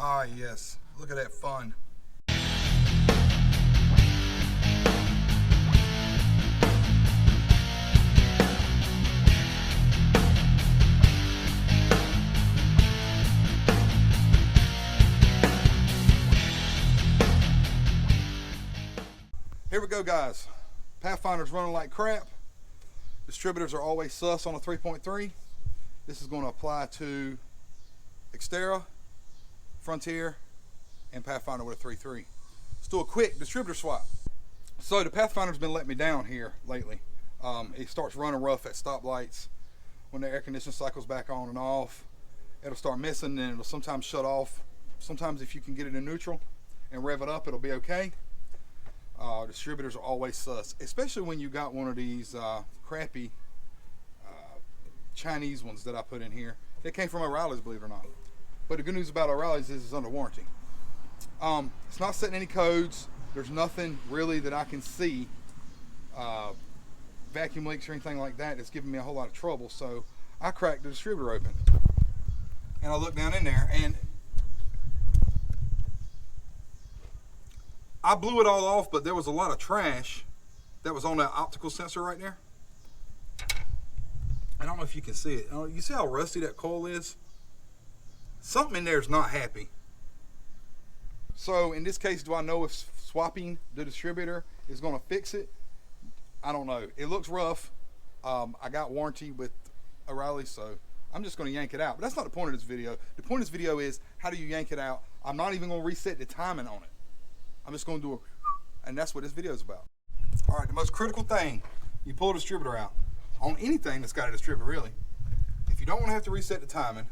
Ah, yes. Look at that fun. Here we go, guys. Pathfinder's running like crap. Distributors are always sus on a 3.3. This is going to apply to Xterra, Frontier, and Pathfinder with a 3.3. Let's do a quick distributor swap. So the Pathfinder's been letting me down here lately. It starts running rough at stoplights. When the air conditioning cycles back on and off, it'll start missing and it'll sometimes shut off. Sometimes if you can get it in neutral and rev it up, it'll be okay. Distributors are always sus, especially when you got one of these crappy Chinese ones that I put in here. They came from O'Reilly's, believe it or not. But the good news about O'Reilly's is it's under warranty. It's not setting any codes. There's nothing really that I can see, vacuum leaks or anything like that, that's giving me a whole lot of trouble. So I cracked the distributor open and I looked down in there and I blew it all off, but there was a lot of trash that was on that optical sensor right there. I don't know if you can see it. You see how rusty that coil is? Something in there is not happy. So in this case, do I know if swapping the distributor is going to fix it? I don't know. It looks rough. I got warranty with O'Reilly, so I'm just going to yank it out. But that's not the point of this video. The point of this video is, how do you yank it out? I'm not even going to reset the timing on it. I'm just going to do a, and that's what this video is about. All right, the most critical thing, you pull a distributor out on anything that's got a distributor, really. If you don't want to have to reset the timing,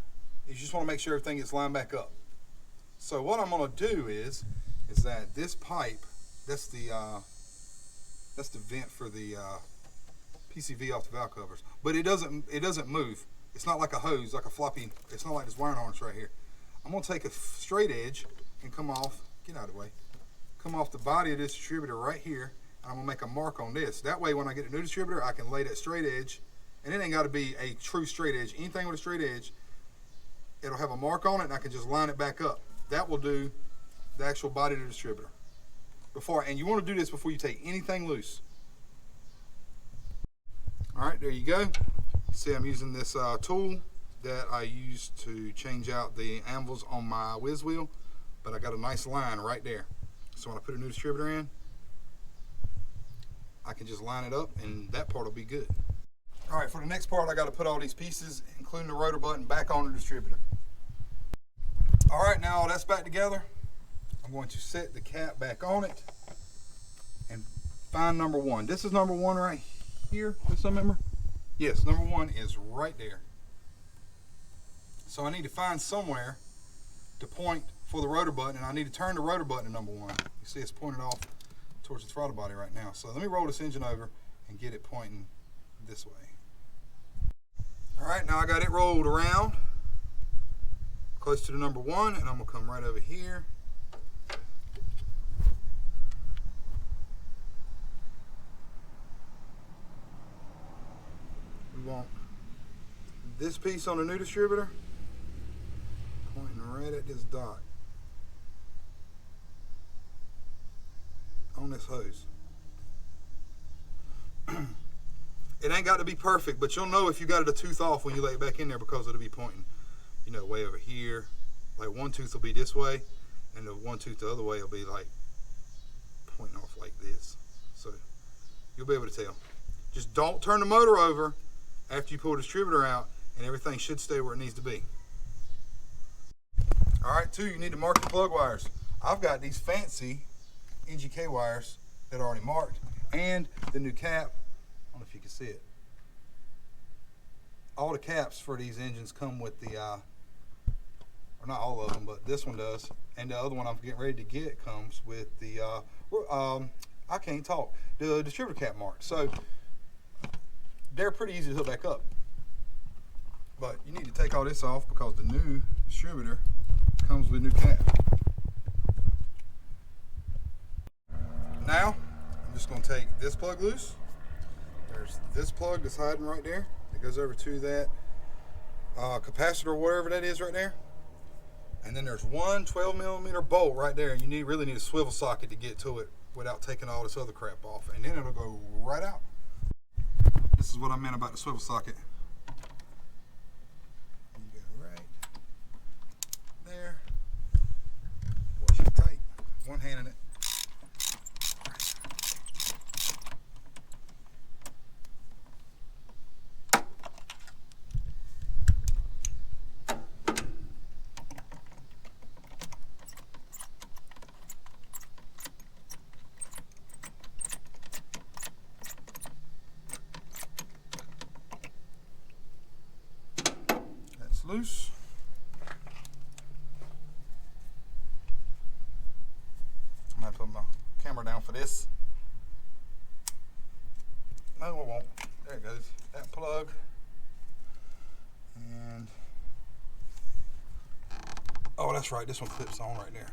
you just want to make sure everything gets lined back up. So what I'm going to do is that this pipe, that's the vent for the PCV off the valve covers, but it doesn't move. It's not like a hose, like a floppy. It's not like this wiring harness right here. I'm going to take a straight edge and come off. Get out of the way. Come off the body of this distributor right here, and I'm gonna make a mark on this. That way when I get a new distributor, I can lay that straight edge, and it ain't gotta be a true straight edge. Anything with a straight edge, it'll have a mark on it, and I can just line it back up. That will do the actual body of the distributor. And you wanna do this before you take anything loose. All right, there you go. See, I'm using this tool that I use to change out the anvils on my whiz wheel, but I got a nice line right there. So when I put a new distributor in, I can just line it up and that part will be good. All right, for the next part, I got to put all these pieces, including the rotor button, back on the distributor. All right, now all that's back together, I'm going to set the cap back on it and find number one. This is number one right here, does some remember? Yes, number one is right there. So I need to find somewhere to point for the rotor button, and I need to turn the rotor button to number one. You see it's pointed off towards the throttle body right now. So let me roll this engine over and get it pointing this way. All right, now I got it rolled around close to the number one, and I'm gonna come right over here. We want this piece on the new distributor pointing right at this dot on this hose. It ain't got to be perfect, but you'll know if you got it a tooth off when you lay it back in there, because it'll be pointing, you know, way over here. Like one tooth will be this way, and the one tooth the other way will be like pointing off like this. So you'll be able to tell. Just don't turn the motor over after you pull the distributor out, and everything should stay where it needs to be. All right, two, you need to mark the plug wires. I've got these fancy NGK wires that are already marked, and the new cap. I don't know if you can see it. All the caps for these engines come with the, or not all of them, but this one does, and the other one I'm getting ready to get comes with the, I can't talk, the distributor cap mark. So they're pretty easy to hook back up. But you need to take all this off because the new distributor comes with a new cap. Now, I'm just going to take this plug loose. There's this plug that's hiding right there. It goes over to that capacitor or whatever that is right there. And then there's one 12mm bolt right there. You really need a swivel socket to get to it without taking all this other crap off. And then it'll go right out. This is what I meant about the swivel socket. You go right there. Wash it tight. One hand in it. Loose. I'm going to put my camera down for this. No, it won't. There it goes. That plug. And oh, that's right. This one clips on right there.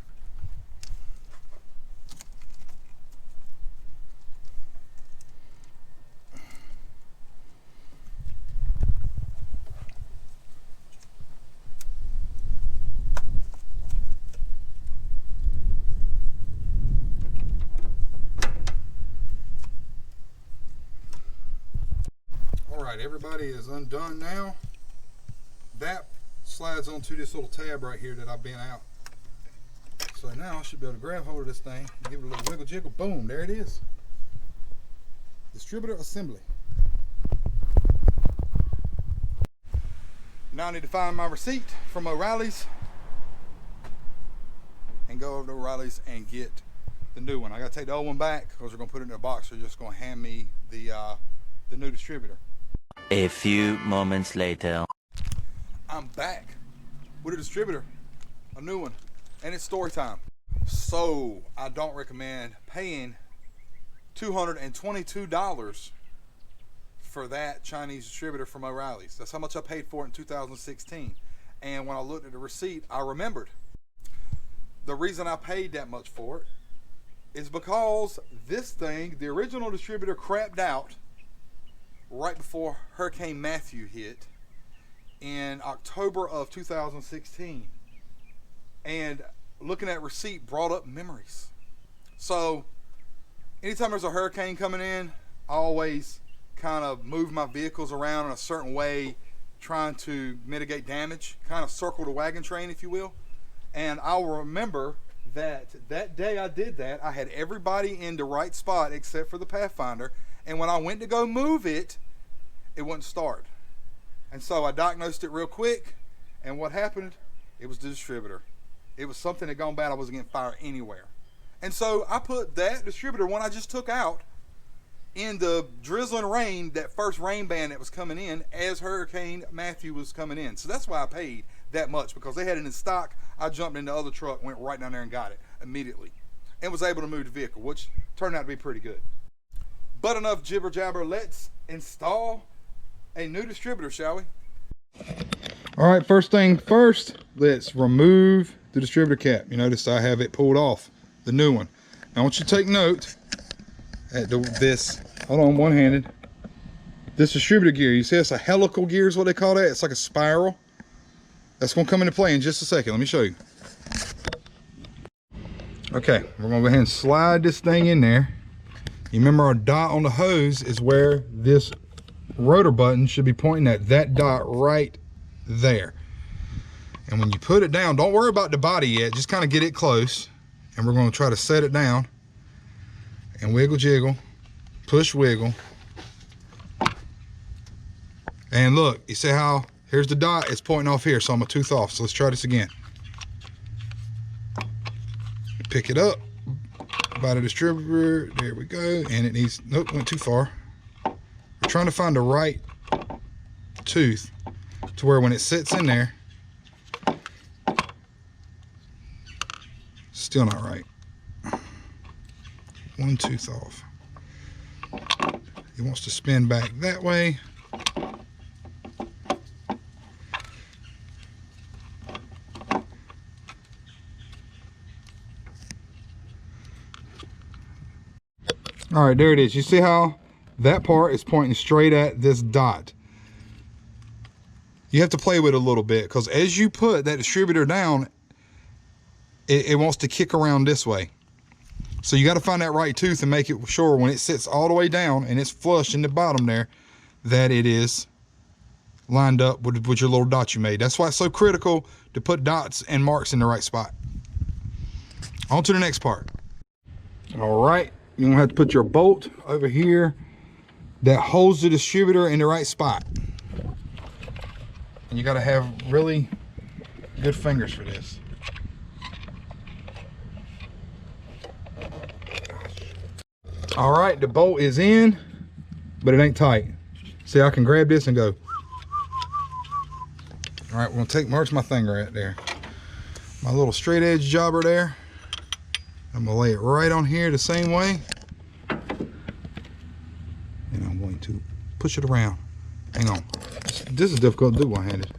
Everybody is undone now. That slides onto this little tab right here that I bent out. So now I should be able to grab hold of this thing, give it a little wiggle jiggle, boom, there it is. Distributor assembly. Now I need to find my receipt from O'Reilly's and go over to O'Reilly's and get the new one. I gotta take the old one back because we're gonna put it in a box. They're just gonna hand me the new distributor. A few moments later. I'm back with a distributor, a new one, and it's story time. So I don't recommend paying $222 for that Chinese distributor from O'Reilly's. That's how much I paid for it in 2016. And when I looked at the receipt, I remembered. The reason I paid that much for it is because this thing, the original distributor, crapped out right before Hurricane Matthew hit in October of 2016. And looking at receipt brought up memories. So anytime there's a hurricane coming in, I always kind of move my vehicles around in a certain way, trying to mitigate damage, kind of circle the wagon train, if you will. And I'll remember that day I did that, I had everybody in the right spot except for the Pathfinder. And when I went to go move it, it wouldn't start. And so I diagnosed it real quick. And what happened? It was the distributor. It was something that gone bad. I wasn't getting fired anywhere. And so I put that distributor, one I just took out, in the drizzling rain, that first rain band that was coming in as Hurricane Matthew was coming in. So that's why I paid that much, because they had it in stock. I jumped in the other truck, went right down there and got it immediately, and was able to move the vehicle, which turned out to be pretty good. But enough jibber jabber. Let's install a new distributor, shall we? All right, first thing first, let's remove the distributor cap. You notice I have it pulled off, the new one. Now I want you to take note at this, hold on, one-handed. This distributor gear, you see it's a helical gear is what they call that. It's like a spiral. That's gonna come into play in just a second. Let me show you. Okay, we're gonna go ahead and slide this thing in there. You remember our dot on the hose is where this rotor button should be pointing at, that dot right there. And when you put it down, don't worry about the body yet, just kind of get it close. And we're going to try to set it down and wiggle jiggle, push wiggle. And look, you see how here's the dot, it's pointing off here, so I'm a tooth off. So let's try this again. Pick it up by the distributor, there we go. And it needs, nope, went too far. We're trying to find the right tooth to where when it sits in there, still not right. One tooth off. He wants to spin back that way. All right, there it is. You see how that part is pointing straight at this dot? You have to play with it a little bit, because as you put that distributor down, it wants to kick around this way. So you got to find that right tooth and make it sure when it sits all the way down and it's flush in the bottom there, that it is lined up with your little dots you made. That's why it's so critical to put dots and marks in the right spot. On to the next part. All right, you're gonna have to put your bolt over here that holds the distributor in the right spot. And you gotta have really good fingers for this. All right, the bolt is in, but it ain't tight. See, I can grab this and go. All right, we're gonna marks my finger right there. My little straight edge jobber there. I'm gonna lay it right on here the same way. And I'm going to push it around. Hang on. This is difficult to do one-handed.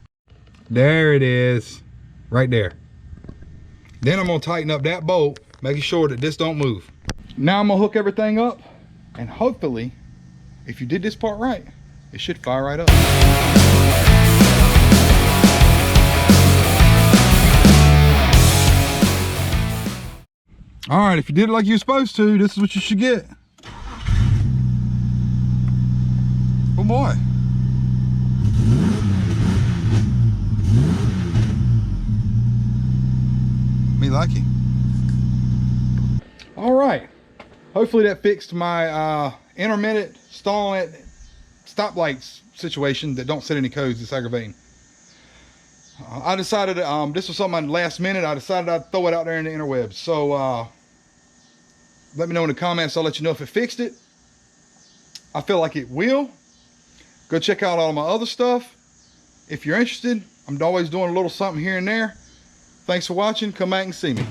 There it is, right there. Then I'm gonna tighten up that bolt, making sure that this don't move. Now I'm gonna hook everything up, and hopefully, if you did this part right, it should fire right up. All right, if you did it like you're supposed to, this is what you should get. Oh boy. Me like it. All right, hopefully that fixed my intermittent stalling at stoplights situation that don't set any codes. It's aggravating. I decided this was something last minute. I decided I'd throw it out there in the interwebs. So let me know in the comments. I'll let you know if it fixed it. I feel like it will. Go check out all my other stuff. If you're interested, I'm always doing a little something here and there. Thanks for watching. Come back and see me.